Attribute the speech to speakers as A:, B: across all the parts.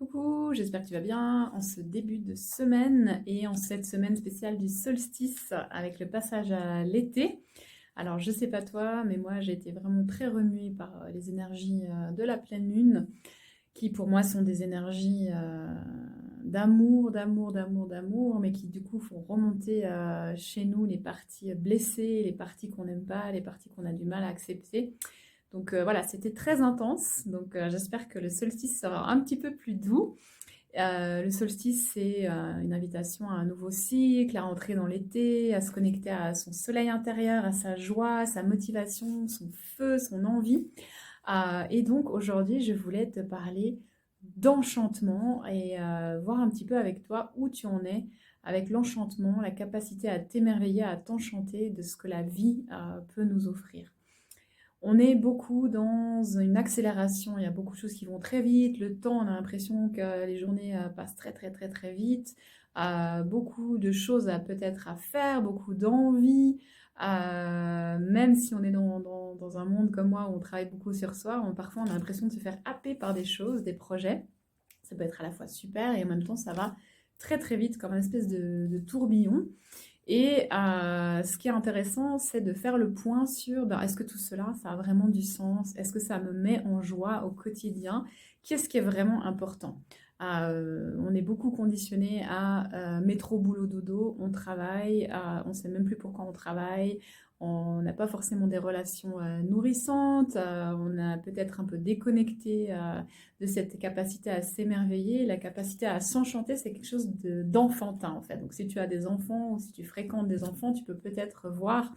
A: Coucou, j'espère que tu vas bien en ce début de semaine et en cette semaine spéciale du solstice avec le passage à l'été. Alors je sais pas toi, mais moi j'ai été vraiment très remuée par les énergies de la pleine lune qui pour moi sont des énergies d'amour, mais qui du coup font remonter chez nous les parties blessées, les parties qu'on n'aime pas, les parties qu'on a du mal à accepter. Donc voilà, c'était très intense. Donc j'espère que le solstice sera un petit peu plus doux. Le solstice, c'est une invitation à un nouveau cycle, à entrer dans l'été, à se connecter à son soleil intérieur, à sa joie, sa motivation, son feu, son envie. Et donc aujourd'hui, je voulais te parler d'enchantement et voir un petit peu avec toi où tu en es avec l'enchantement, la capacité à t'émerveiller, à t'enchanter de ce que la vie peut nous offrir. On est beaucoup dans une accélération, il y a beaucoup de choses qui vont très vite, le temps, on a l'impression que les journées passent très vite, beaucoup de choses peut-être à faire, beaucoup d'envie, même si on est dans un monde comme moi où on travaille beaucoup sur soi, parfois on a l'impression de se faire happer par des choses, des projets. Ça peut être à la fois super et en même temps ça va très vite comme une espèce de tourbillon. Et ce qui est intéressant, c'est de faire le point sur est-ce que tout cela, ça a vraiment du sens? Est-ce que ça me met en joie au quotidien? Qu'est-ce qui est vraiment important? On est beaucoup conditionné à métro, boulot, dodo, on travaille, on ne sait même plus pourquoi on travaille, on n'a pas forcément des relations nourrissantes, on a peut-être un peu déconnecté de cette capacité à s'émerveiller. La capacité à s'enchanter, c'est quelque chose d'enfantin en fait. Donc si tu as des enfants ou si tu fréquentes des enfants, tu peux peut-être voir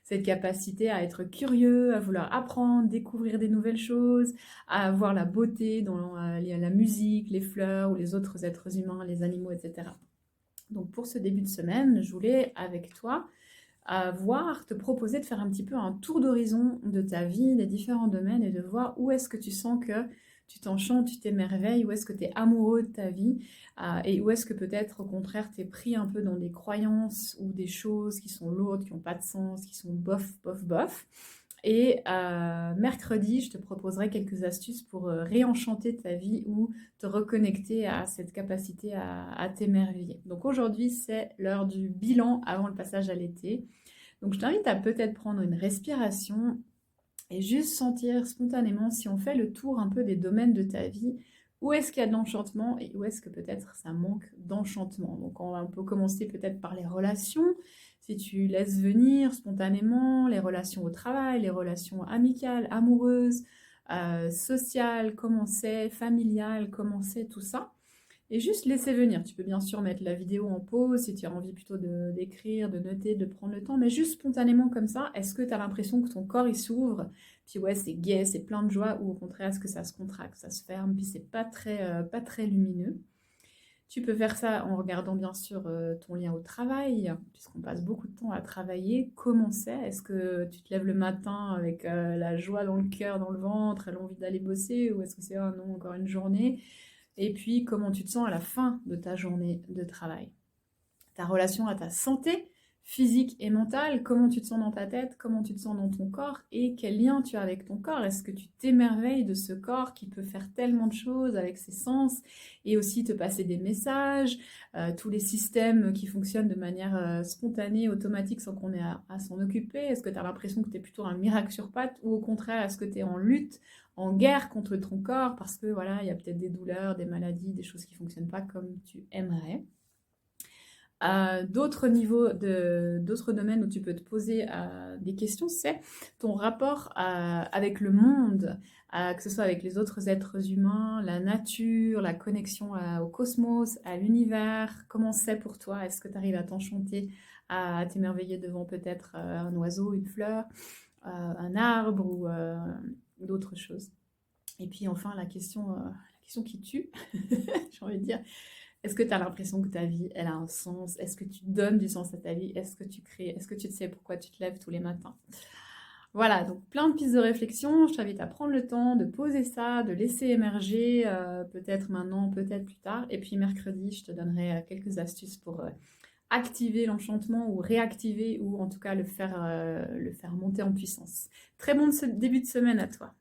A: cette capacité à être curieux, à vouloir apprendre, découvrir des nouvelles choses, à voir la beauté dans la musique, les fleurs ou les autres êtres humains, les animaux, etc. Donc pour ce début de semaine, je voulais avec toi te proposer de faire un petit peu un tour d'horizon de ta vie, des différents domaines et de voir où est-ce que tu sens que tu t'enchantes, tu t'émerveilles, où est-ce que tu es amoureux de ta vie et où est-ce que peut-être au contraire tu es pris un peu dans des croyances ou des choses qui sont lourdes, qui n'ont pas de sens, qui sont bof. Et mercredi, je te proposerai quelques astuces pour réenchanter ta vie ou te reconnecter à cette capacité à t'émerveiller. Donc aujourd'hui, c'est l'heure du bilan avant le passage à l'été. Donc je t'invite à peut-être prendre une respiration et juste sentir spontanément si on fait le tour un peu des domaines de ta vie, où est-ce qu'il y a de l'enchantement et où est-ce que peut-être ça manque d'enchantement. Donc on peut commencer peut-être par les relations, si tu laisses venir spontanément les relations au travail, les relations amicales, amoureuses, sociales, comment c'est, familiales, comment c'est, tout ça. Et juste laisser venir. Tu peux bien sûr mettre la vidéo en pause si tu as envie plutôt d'écrire, de noter, de prendre le temps, mais juste spontanément comme ça, est-ce que tu as l'impression que ton corps il s'ouvre, puis ouais c'est gai, c'est plein de joie, ou au contraire est-ce que ça se contracte, ça se ferme, puis c'est pas très lumineux. Tu peux faire ça en regardant bien sûr ton lien au travail, puisqu'on passe beaucoup de temps à travailler. Comment c'est? Est-ce que tu te lèves le matin avec la joie dans le cœur, dans le ventre, et l'envie d'aller bosser, ou est-ce que c'est oh non, encore une journée? Et puis, comment tu te sens à la fin de ta journée de travail. Ta relation à ta santé physique et mentale, comment tu te sens dans ta tête, comment tu te sens dans ton corps et quel lien tu as avec ton corps. Est-ce que tu t'émerveilles de ce corps qui peut faire tellement de choses avec ses sens et aussi te passer des messages, tous les systèmes qui fonctionnent de manière spontanée, automatique sans qu'on ait à s'en occuper. Est-ce que tu as l'impression que tu es plutôt un miracle sur pattes ou au contraire, est-ce que tu es en lutte, en guerre contre ton corps parce que voilà, il y a peut-être des douleurs, des maladies, des choses qui ne fonctionnent pas comme tu aimerais. D'autres domaines où tu peux te poser des questions, c'est ton rapport avec le monde, que ce soit avec les autres êtres humains, la nature, la connexion au cosmos, à l'univers. Comment c'est pour toi? Est-ce que tu arrives à t'enchanter, à t'émerveiller devant peut-être un oiseau, une fleur, un arbre ou d'autres choses? Et puis enfin, la question qui tue, j'ai envie de dire, est-ce que tu as l'impression que ta vie, elle a un sens? Est-ce que tu donnes du sens à ta vie? Est-ce que tu crées? Est-ce que tu sais pourquoi tu te lèves tous les matins? Voilà, donc plein de pistes de réflexion. Je t'invite à prendre le temps de poser ça, de laisser émerger, peut-être maintenant, peut-être plus tard. Et puis mercredi, je te donnerai quelques astuces pour activer l'enchantement ou réactiver ou en tout cas le faire monter en puissance. Très bon début de semaine à toi.